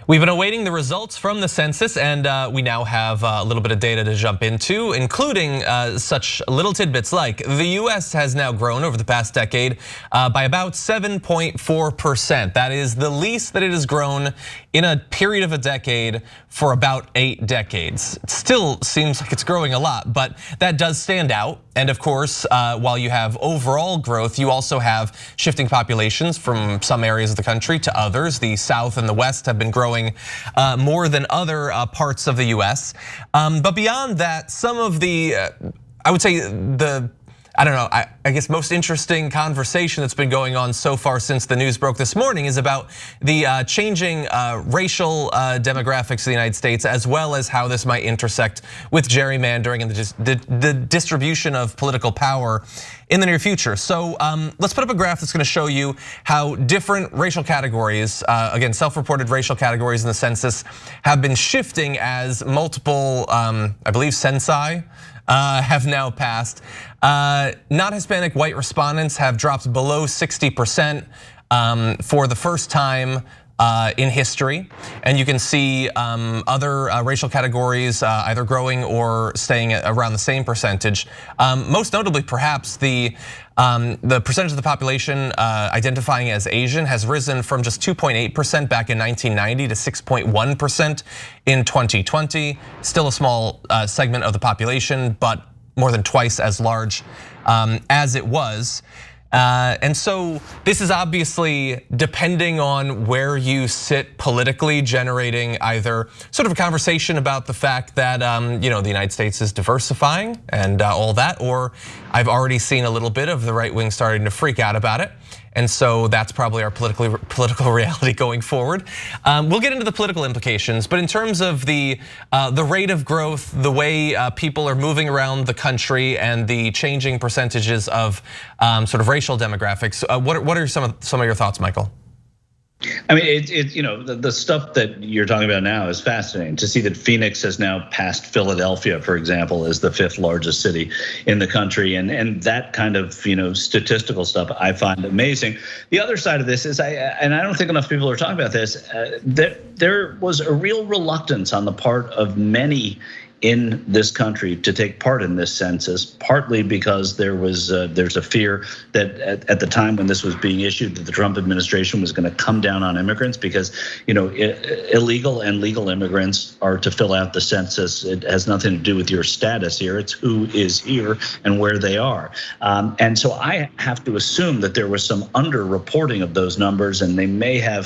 We've been awaiting the results from the census, and we now have a little bit of data to jump into, including such little tidbits like the US has now grown over the past decade by about 7.4%. That is the least that it has grown in a period of a decade for about 8 decades. It still seems like it's growing a lot, but that does stand out. And of course, while you have overall growth, you also have shifting populations from some areas of the country to others. The South and the West have been growing more than other parts of the US. But beyond that, some of the, I would say I guess most interesting conversation that's been going on so far since the news broke this morning is about the changing racial demographics of the United States, as well as how this might intersect with gerrymandering and the distribution of political power in the near future. So let's put up a graph that's gonna show you how different racial categories, again, self-reported racial categories in the census have been shifting as multiple, I believe, censi have now passed. Not Hispanic white respondents have dropped below 60% for the first time in history. And you can see other racial categories either growing or staying at around the same percentage. Most notably, perhaps the percentage of the population identifying as Asian has risen from just 2.8% back in 1990 to 6.1% in 2020. Still a small segment of the population, but more than twice as large as it was. And so this is obviously, depending on where you sit politically, generating either sort of a conversation about the fact that the United States is diversifying and all that, or I've already seen a little bit of the right wing starting to freak out about it. And so that's probably our political reality going forward. We'll get into the political implications, but in terms of the rate of growth, the way people are moving around the country, and the changing percentages of sort of racial demographics, what are some of your thoughts, Michael? I mean, the stuff that you're talking about now is fascinating. To see that Phoenix has now passed Philadelphia, for example, as the 5th largest city in the country, and that kind of statistical stuff I find amazing. The other side of this is, I don't think enough people are talking about this, that there was a real reluctance on the part of many in this country to take part in this census, partly because there's a fear that at the time when this was being issued, that the Trump administration was going to come down on immigrants, because illegal and legal immigrants are to fill out the census. It has nothing to do with your status here. It's who is here and where they are. And so I have to assume that there was some underreporting of those numbers, and they may have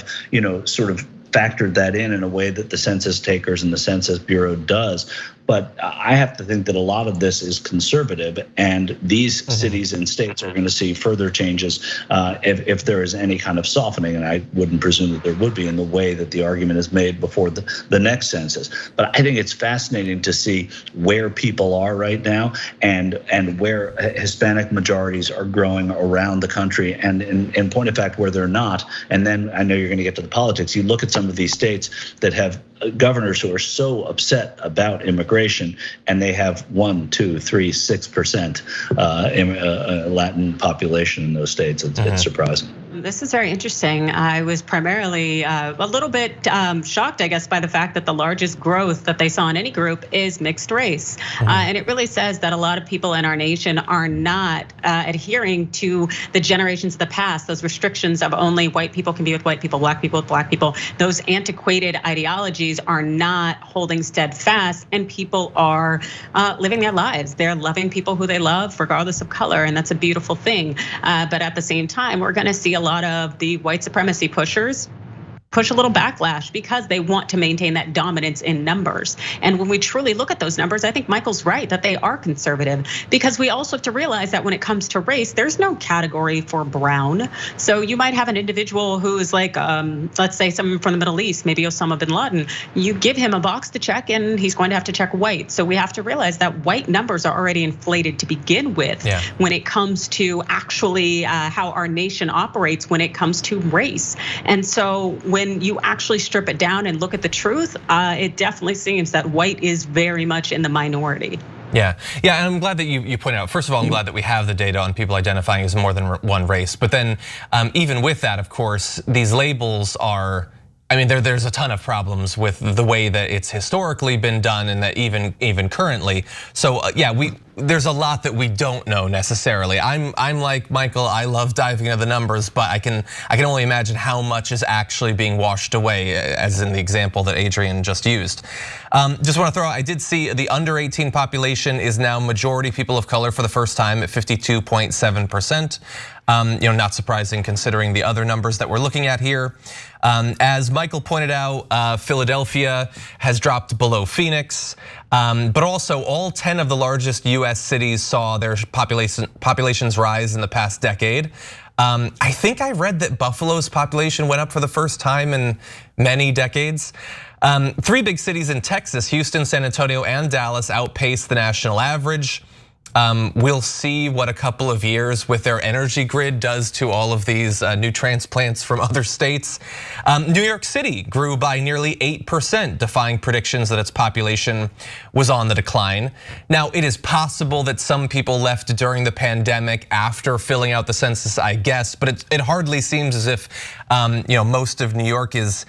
sort of factored that in a way that the census takers and the Census Bureau does. But I have to think that a lot of this is conservative, and these cities and states are going to see further changes if there is any kind of softening, and I wouldn't presume that there would be in the way that the argument is made before the next census. But I think it's fascinating to see where people are right now, and where Hispanic majorities are growing around the country, and in point of fact where they're not. And then I know you're going to get to the politics. You look at some of these states that have governors who are so upset about immigration, and they have 1, 2, 3, 6% Latin population in those states. It's surprising. This is very interesting. I was primarily a little bit shocked, I guess, by the fact that the largest growth that they saw in any group is mixed race. And it really says that a lot of people in our nation are not adhering to the generations of the past, those restrictions of only white people can be with white people, black people with black people. Those antiquated ideologies are not holding steadfast, and people are living their lives. They're loving people who they love, regardless of color, and that's a beautiful thing. But at the same time, we're gonna see a lot of the white supremacy pushers push a little backlash because they want to maintain that dominance in numbers. And when we truly look at those numbers, I think Michael's right that they are conservative, because we also have to realize that when it comes to race, there's no category for brown. So you might have an individual who is like, let's say someone from the Middle East, maybe Osama bin Laden. You give him a box to check and he's going to have to check white. So we have to realize that white numbers are already inflated to begin with when it comes to actually how our nation operates when it comes to race. And so when you actually strip it down and look at the truth, it definitely seems that white is very much in the minority. Yeah, and I'm glad that you pointed out. First of all, I'm glad that we have the data on people identifying as more than one race. But then even with that, of course, these labels are I mean, there's a ton of problems with the way that it's historically been done, and that even currently. So yeah, there's a lot that we don't know necessarily. I'm like Michael. I love diving into the numbers, but I can only imagine how much is actually being washed away, as in the example that Adrienne just used. Just want to throw out, I did see the under 18 population is now majority people of color for the first time at 52.7%. Not surprising considering the other numbers that we're looking at here. As Michael pointed out, Philadelphia has dropped below Phoenix, but also all 10 of the largest US cities saw their populations rise in the past decade. I think I read that Buffalo's population went up for the first time in many decades. 3 big cities in Texas, Houston, San Antonio, and Dallas outpaced the national average. We'll see what a couple of years with their energy grid does to all of these new transplants from other states. New York City grew by nearly 8%, defying predictions that its population was on the decline. Now, it is possible that some people left during the pandemic after filling out the census, I guess, but it hardly seems as if most of New York is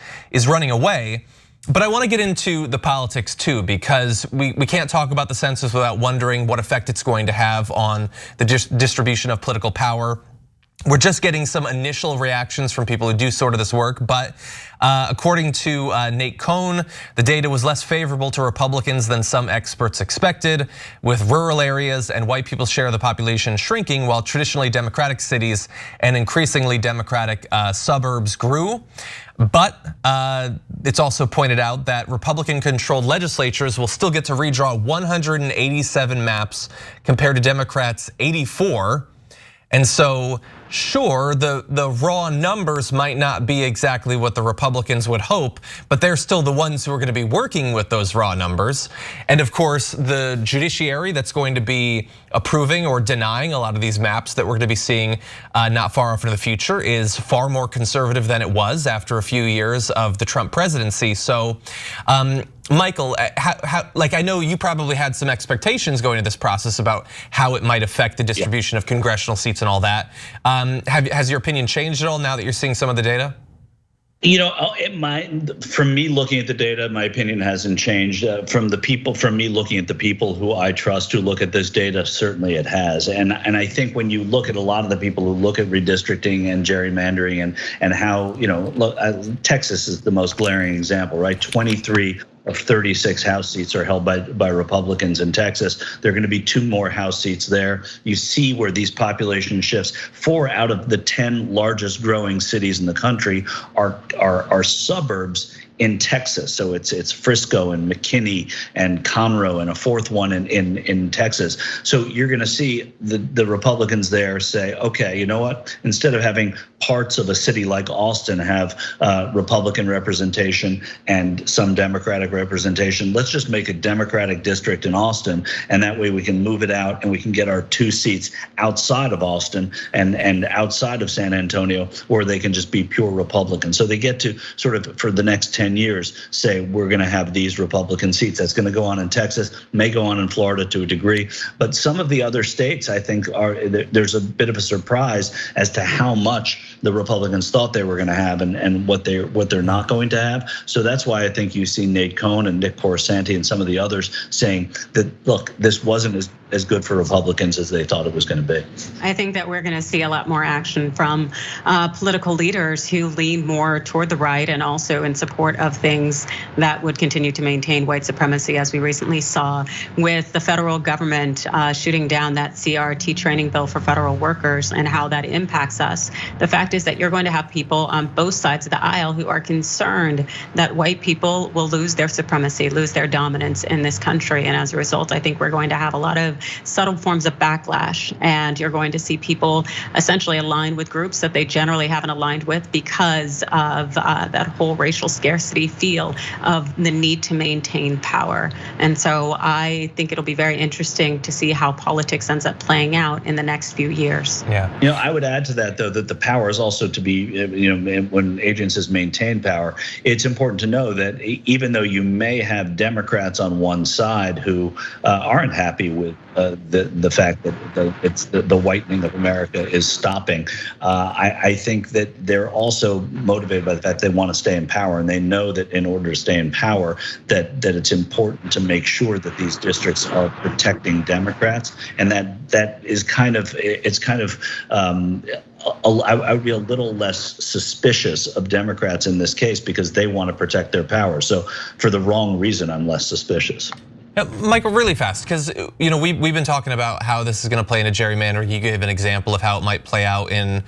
running away. But I want to get into the politics too, because we can't talk about the census without wondering what effect it's going to have on the distribution of political power. We're just getting some initial reactions from people who do sort of this work, but according to Nate Cohn, the data was less favorable to Republicans than some experts expected, with rural areas and white people's share of the population shrinking while traditionally Democratic cities and increasingly Democratic suburbs grew. But it's also pointed out that Republican-controlled legislatures will still get to redraw 187 maps compared to Democrats' 84. And so, sure, the raw numbers might not be exactly what the Republicans would hope, but they're still the ones who are going to be working with those raw numbers. And of course, the judiciary that's going to be approving or denying a lot of these maps that we're going to be seeing not far off in the future is far more conservative than it was after a few years of the Trump presidency. So, Michael, I know you probably had some expectations going into this process about how it might affect the distribution of congressional seats and all that. Has your opinion changed at all now that you're seeing some of the data? From me looking at the data, my opinion hasn't changed. From me looking at the people who I trust who look at this data, certainly it has. And I think when you look at a lot of the people who look at redistricting and gerrymandering and how, Texas is the most glaring example, right? 23 of 36 House seats are held by Republicans in Texas. There are going to be 2 more House seats there. You see where these population shifts. 4 out of the 10 largest growing cities in the country are suburbs in Texas. So it's Frisco and McKinney and Conroe and a 4th one in Texas. So you're going to see the Republicans there say, okay, you know what? Instead of having parts of a city like Austin have Republican representation and some Democratic representation, let's just make a Democratic district in Austin, and that way we can move it out and we can get our 2 seats outside of Austin and outside of San Antonio, where they can just be pure Republican. So they get to sort of, for the next 10 years, say we're going to have these Republican seats. That's going to go on in Texas, may go on in Florida to a degree, but some of the other states, I think, there's a bit of a surprise as to how much the Republicans thought they were going to have and what they're not going to have. So that's why I think you see Nate Cohn and Nick Porsanti and some of the others saying that, look, this wasn't as good for Republicans as they thought it was going to be. I think that we're going to see a lot more action from political leaders who lean more toward the right and also in support of things that would continue to maintain white supremacy, as we recently saw with the federal government shooting down that CRT training bill for federal workers and how that impacts us. The fact is that you're going to have people on both sides of the aisle who are concerned that white people will lose their supremacy, lose their dominance in this country. And as a result, I think we're going to have a lot of subtle forms of backlash, and you're going to see people essentially align with groups that they generally haven't aligned with because of that whole racial scarcity feel of the need to maintain power. And so I think it'll be very interesting to see how politics ends up playing out in the next few years. Yeah. I would add to that, though, that the power is also to be, when Adrienne says maintain power, it's important to know that even though you may have Democrats on one side who aren't happy with the fact that the whitening of America is stopping, I think that they're also motivated by the fact they want to stay in power, and they know that in order to stay in power, that it's important to make sure that these districts are protecting Democrats, and that is kind of I would be a little less suspicious of Democrats in this case because they want to protect their power. So for the wrong reason, I'm less suspicious. Michael, really fast, because we've been talking about how this is going to play into gerrymandering. You gave an example of how it might play out in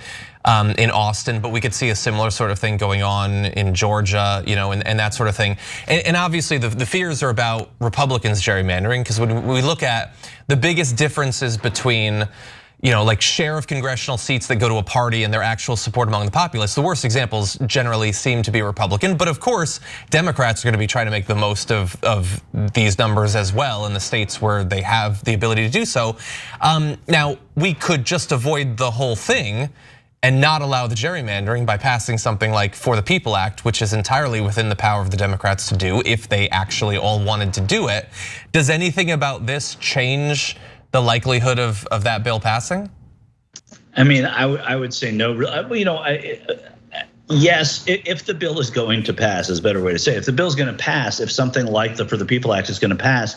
Austin, but we could see a similar sort of thing going on in Georgia, and that sort of thing. And obviously the fears are about Republicans gerrymandering, because when we look at the biggest differences between like share of congressional seats that go to a party and their actual support among the populace, the worst examples generally seem to be Republican. But of course, Democrats are going to be trying to make the most of these numbers as well in the states where they have the ability to do so. Now, we could just avoid the whole thing and not allow the gerrymandering by passing something like For the People Act, which is entirely within the power of the Democrats to do if they actually all wanted to do it. Does anything about this change the likelihood of that bill passing? I mean, I would say no. Yes, if the bill is going to pass, is a better way to say it. If the bill is going to pass, if something like the For the People Act is going to pass,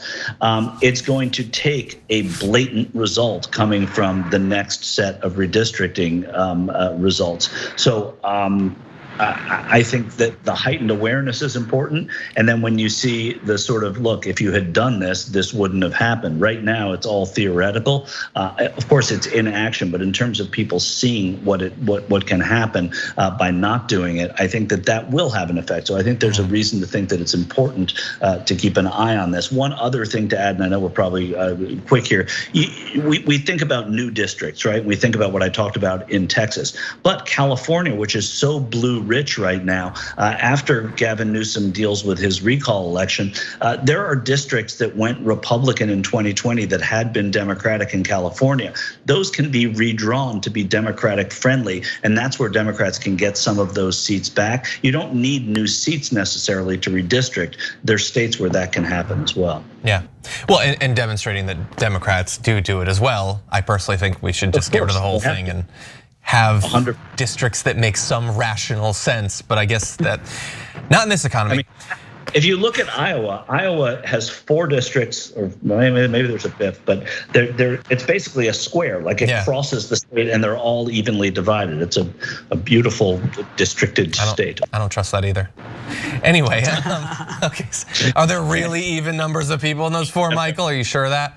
it's going to take a blatant result coming from the next set of redistricting results. So I think that the heightened awareness is important. And then when you see the sort of, look, if you had done this, this wouldn't have happened. Right now, it's all theoretical. Of course, it's in action, but in terms of people seeing what can happen by not doing it, I think that will have an effect. So I think there's a reason to think that it's important to keep an eye on this. One other thing to add, and I know we're probably quick here, we think about new districts, right? We think about what I talked about in Texas, but California, which is so blue rich right now, after Gavin Newsom deals with his recall election, there are districts that went Republican in 2020 that had been Democratic in California. Those can be redrawn to be Democratic friendly, and that's where Democrats can get some of those seats back. You don't need new seats necessarily to redistrict. There's states where that can happen as well. Yeah, well, and demonstrating that Democrats do it as well. I personally think we should just get rid of the whole thing and have 100 districts that make some rational sense, but I guess that not in this economy. I mean, if you look at Iowa, Iowa has 4 districts, or maybe there's a fifth, but it's basically a square, like it crosses the state, and they're all evenly divided. It's a beautiful districted state. I don't trust that either. Anyway, okay, are there really even numbers of people in those 4, Michael? Are you sure of that?